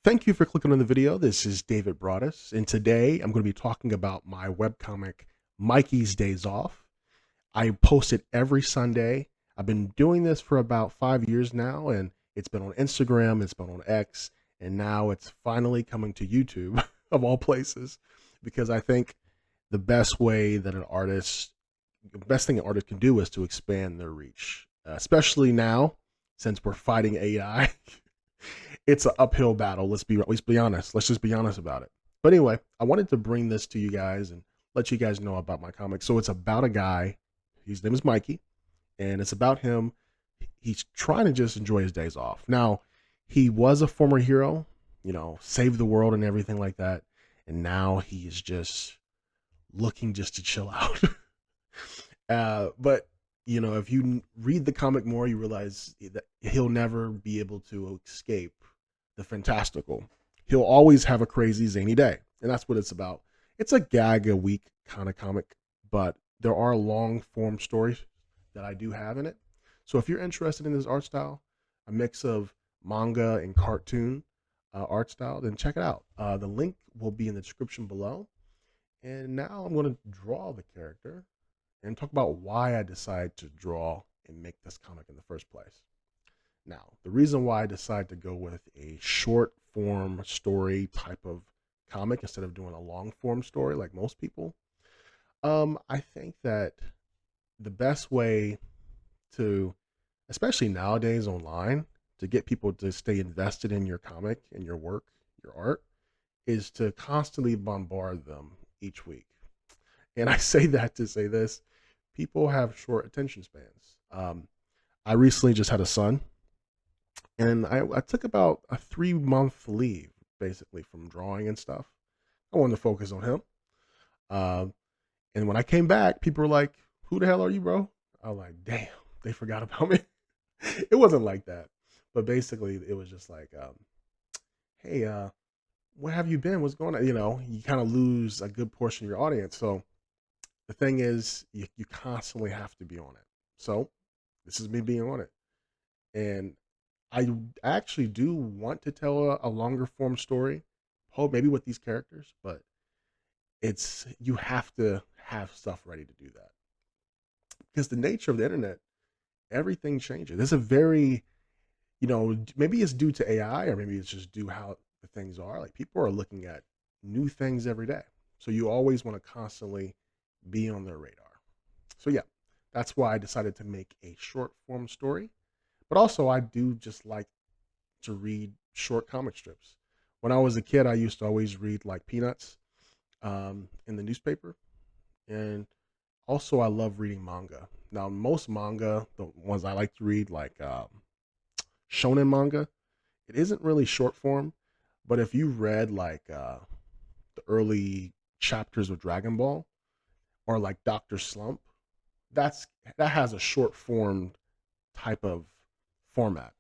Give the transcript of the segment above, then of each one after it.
Thank you for clicking on the video. This is David Broadus, and today I'm going to be talking about my webcomic, Mikey's Days Off. I post it every Sunday. I've been doing this for about 5 years now, and it's been on Instagram, it's been on X, and now it's finally coming to YouTube, of all places, because I think the best way that the best thing an artist can do is to expand their reach, especially now since we're fighting AI. It's an uphill battle. Let's be honest. Let's just be honest about it. But anyway, I wanted to bring this to you guys and let you guys know about my comic. So it's about a guy. His name is Mikey, and it's about him. He's trying to just enjoy his days off. Now, he was a former hero, saved the world and everything like that, and now he is just looking just to chill out. But if you read the comic more, you realize that he'll never be able to escape the fantastical. He'll always have a crazy, zany day, and that's what it's about. It's a gag a week kind of comic, but there are long form stories that I do have in it. So if you're interested in this art style, a mix of manga and cartoon art style, then check it out. The link will be in the description below. And now I'm going to draw the character and talk about why I decided to draw and make this comic in the first place. Now, the reason why I decided to go with a short form story type of comic instead of doing a long form story like most people, I think that the best way to, especially nowadays online, to get people to stay invested in your comic and your work, your art, is to constantly bombard them each week. And I say that to say this: people have short attention spans. I recently just had a son, and I took about a 3 month leave basically from drawing and stuff. I wanted to focus on him. Um, and when I came back, people were like, "Who the hell are you, bro?" I was like, "Damn, they forgot about me." It wasn't like that, but basically, it was just like, "Hey, where have you been? What's going on?" You kind of lose a good portion of your audience. So the thing is, you constantly have to be on it. So this is me being on it. And I actually do want to tell a longer form story, maybe with these characters, but you have to have stuff ready to do that because the nature of the internet, everything changes. There's a very, maybe it's due to AI or maybe it's just due how the things are. Like people are looking at new things every day. So you always want to constantly be on their radar. So yeah, that's why I decided to make a short form story. But also I do just like to read short comic strips. When I was a kid, I used to always read like Peanuts in the newspaper. And also I love reading manga. Now most manga, the ones I like to read, like shonen manga, it isn't really short form. But if you read like the early chapters of Dragon Ball or like Doctor Slump, that's that has a short form type of format,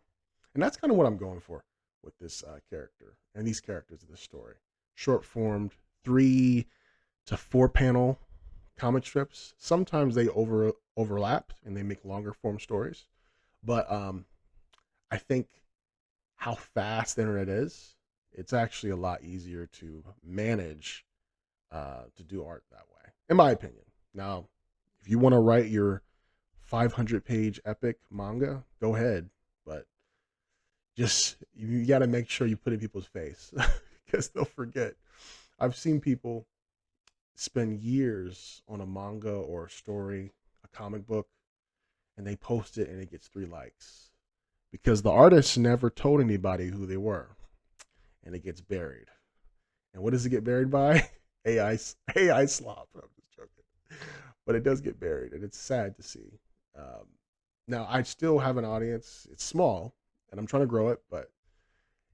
and that's kind of what I'm going for with this character and these characters of this story. Short formed 3 to 4 panel comic strips. Sometimes they overlap and they make longer form stories, but I think how fast the internet is, it's actually a lot easier to manage to do art that way, in my opinion. Now, if you want to write your 500-page epic manga, go ahead, but just you got to make sure you put it in people's face because they'll forget. I've seen people spend years on a manga or a story, a comic book, and they post it and it gets 3 likes because the artist never told anybody who they were, and it gets buried. And what does it get buried by? AI, AI slop. I'm just joking, but it does get buried, and it's sad to see. Um, Now I still have an audience. It's small, and I'm trying to grow it, but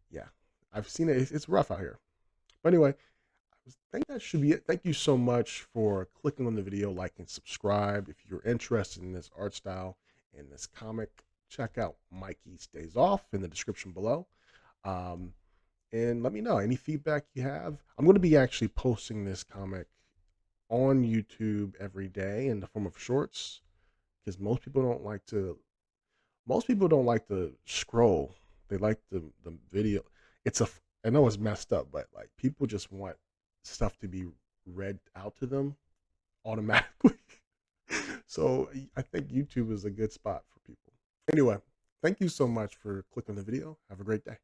yeah, I've seen it. It's rough out here. But anyway, I think that should be it. Thank you so much for clicking on the video, like and subscribe. If you're interested in this art style and this comic, check out Mikey Stays Off in the description below. Um, and let me know any feedback you have. I'm going to be actually posting this comic on YouTube every day in the form of shorts because most people don't like to scroll. They like the video. It's a I know it's messed up, but like people just want stuff to be read out to them automatically. So I think YouTube is a good spot for people. Anyway, thank you so much for clicking the video. Have a great day.